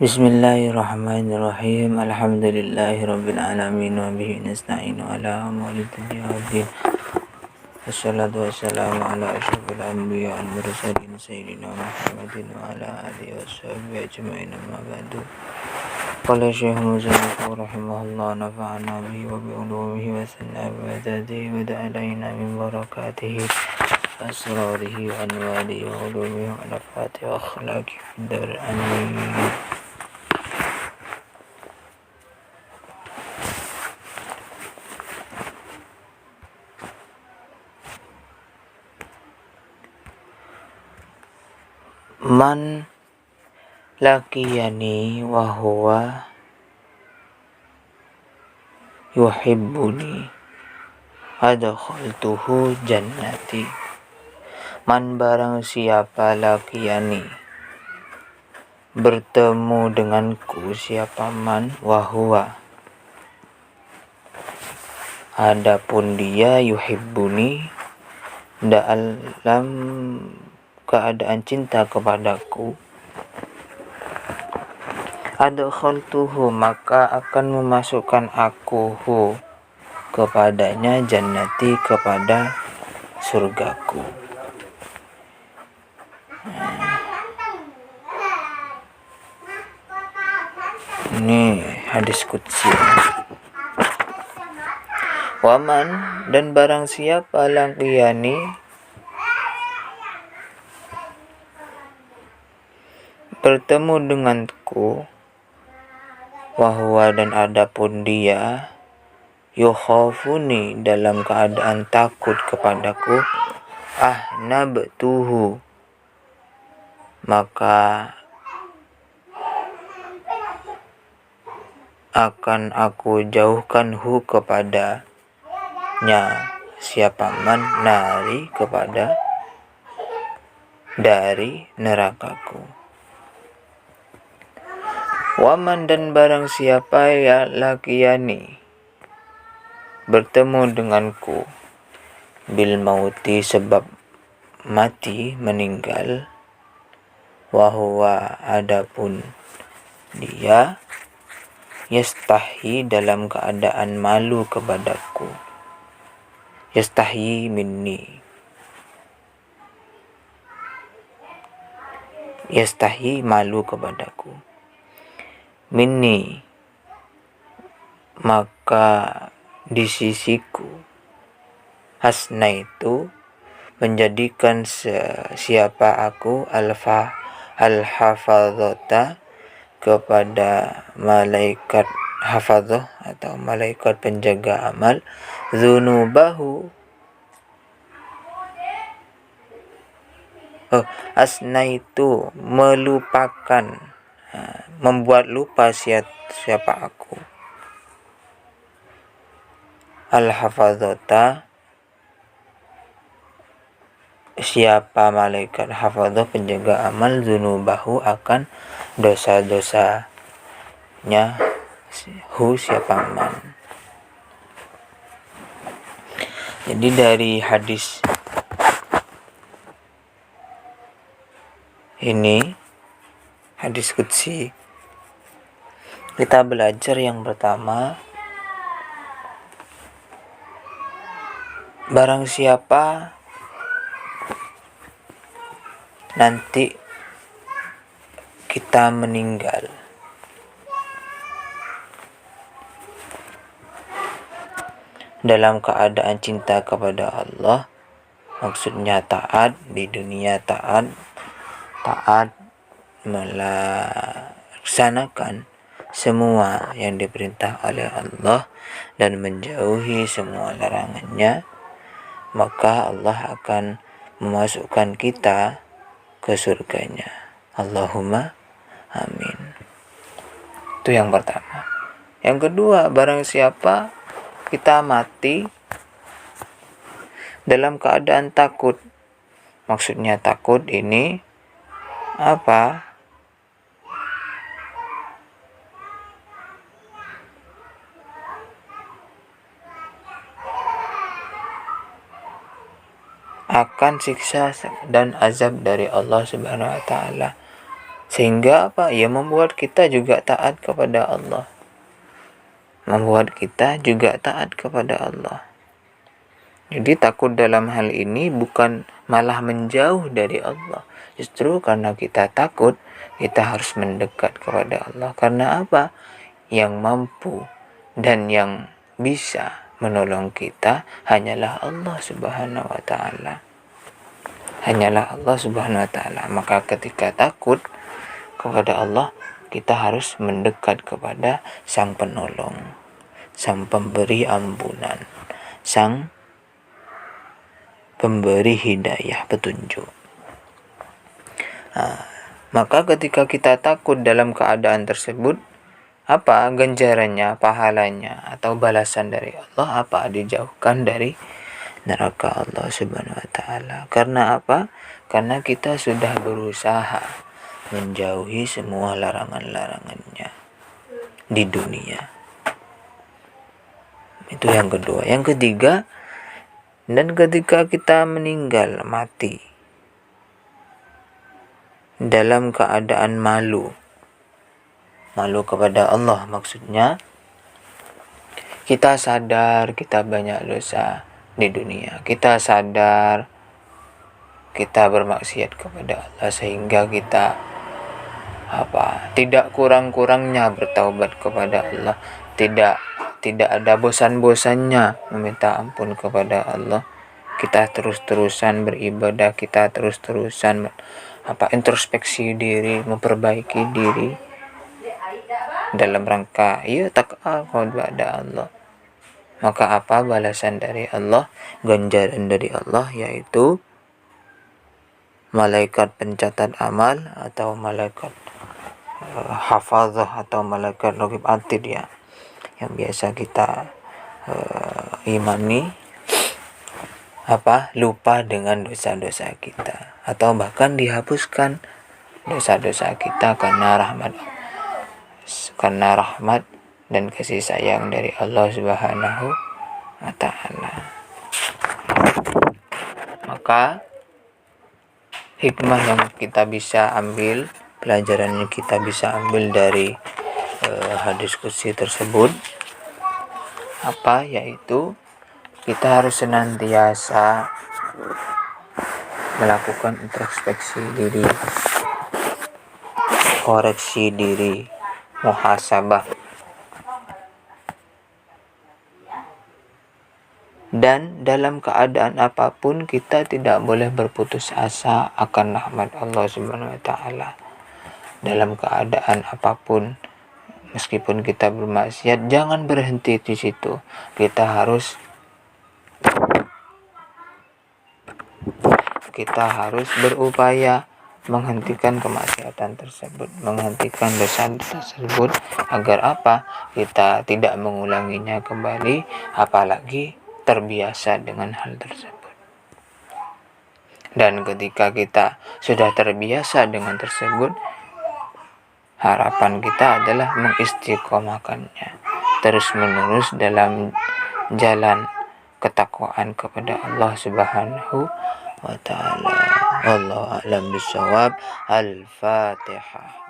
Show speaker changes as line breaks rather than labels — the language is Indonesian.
Bismillahirrahmanirrahim. Alhamdulillahirabbil alamin wa bihi nasta'inu ala umuri dunya waddin. Wassalatu wassalamu ala asyrofil anbiya wal mursalin sayyidina Muhammadin wa ala alihi washabihi ajma'in, amma ba'du. Qala Syekh Muzannif rahimahullah, nafa'ana bihi wa bi ulumihi wa sanna bi madadihi wa da'alaina min barakatihi asrarihi wa anwarihi wa ulumihi wa nafatihi wa akhlaqihi fid dar amin. Man laqiyani wa huwa yuhibbuni adkhaltuhu jannati. Man barang siapa laqiyani, bertemu denganku, siapa man, wa huwa, adapun dia, yuhibbuni, dalam keadaan cinta kepadaku, adkhaltuhu, maka akan memasukkan aku kepadanya, jannati, kepada surgaku. Ini hadis qudsi. Waman, dan barang siapa laqiyani, bertemu denganku, wahwa, dan adapun dia, yukhafuni, dalam keadaan takut kepadaku, ahnabtuhu, maka akan aku jauhkan kepadanya, siapa man, nari, kepada, dari nerakaku. Waman, dan barang siapa ya laqiyani, bertemu denganku, bil mauti, sebab mati, meninggal, wahwa, adapun dia, yastahi, dalam keadaan malu kepadaku, yastahi minni, yastahi, malu kepadaku, minni, maka di sisiku, hasnaitu, menjadikan siapa aku, al-hafadhata, kepada malaikat hafadhah atau malaikat penjaga amal, dzunubahu, asnaitu, melupakan, membuat lupa siapa aku, al-hafadhata, siapa malaikat hafadhah penjaga amal, dzunubahu, akan dosa-dosanya, siapa man. Jadi dari hadis ini, hadis qudsi, kita belajar yang pertama, barang siapa nanti kita meninggal, dalam keadaan cinta kepada Allah, maksudnya taat di dunia, taat melaksanakan semua yang diperintah oleh Allah dan menjauhi semua larangannya, maka Allah akan memasukkan kita ke surganya. Allahumma amin. Itu yang pertama. Yang kedua, barang siapa kita mati dalam keadaan takut, maksudnya takut ini apa? Akan siksa dan azab dari Allah Subhanahu wa taala. Sehingga apa? Ya membuat kita juga taat kepada Allah. Membuat kita juga taat kepada Allah. Jadi takut dalam hal ini bukan malah menjauh dari Allah. Justru karena kita takut, kita harus mendekat kepada Allah. Karena apa? Yang mampu dan yang bisa menolong kita hanyalah Allah Subhanahu wa taala. Hanyalah Allah Subhanahu wa taala. Maka ketika takut kepada Allah, kita harus mendekat kepada Sang Penolong, Sang Pemberi ampunan, Sang Pemberi hidayah petunjuk. Maka ketika kita takut dalam keadaan tersebut, apa ganjarannya, pahalanya, atau balasan dari Allah? Apa? Dijauhkan dari neraka Allah Subhanahu wa taala. Karena apa? Karena kita sudah berusaha menjauhi semua larangan-larangannya di dunia. Itu yang kedua. Yang ketiga, dan ketika kita meninggal mati dalam keadaan malu kepada Allah, maksudnya kita sadar kita banyak dosa di dunia, kita sadar kita bermaksiat kepada Allah, sehingga kita tidak kurang-kurangnya bertaubat kepada Allah, tidak ada bosan-bosannya meminta ampun kepada Allah. Kita terus-terusan beribadah, kita terus-terusan introspeksi diri, memperbaiki diri dalam rangka takwa kepada Allah. Maka apa balasan dari Allah, ganjaran dari Allah, yaitu malaikat pencatat amal atau malaikat hafazah atau malaikat raqib atid ya, yang biasa kita imani, lupa dengan dosa-dosa kita, atau bahkan dihapuskan dosa-dosa kita karena rahmat dan kasih sayang dari Allah Subhanahu wa taala. Maka hikmah yang kita bisa ambil, pelajaran yang kita bisa ambil dari hadis qudsi tersebut yaitu kita harus senantiasa melakukan introspeksi diri, koreksi diri, muhasabah, dan dalam keadaan apapun kita tidak boleh berputus asa akan rahmat Allah Subhanahu wa taala. Dalam keadaan apapun, meskipun kita bermaksiat, jangan berhenti di situ. Kita harus berupaya menghentikan kemaksiatan tersebut, menghentikan dosa tersebut, agar kita tidak mengulanginya kembali, apalagi terbiasa dengan hal tersebut. Dan ketika kita sudah terbiasa dengan tersebut, harapan kita adalah mengistiqomahkannya terus-menerus dalam jalan ketakwaan kepada Allah Subhanahu wa taala. Wallahu a'lam bishawab. Al-Fatihah.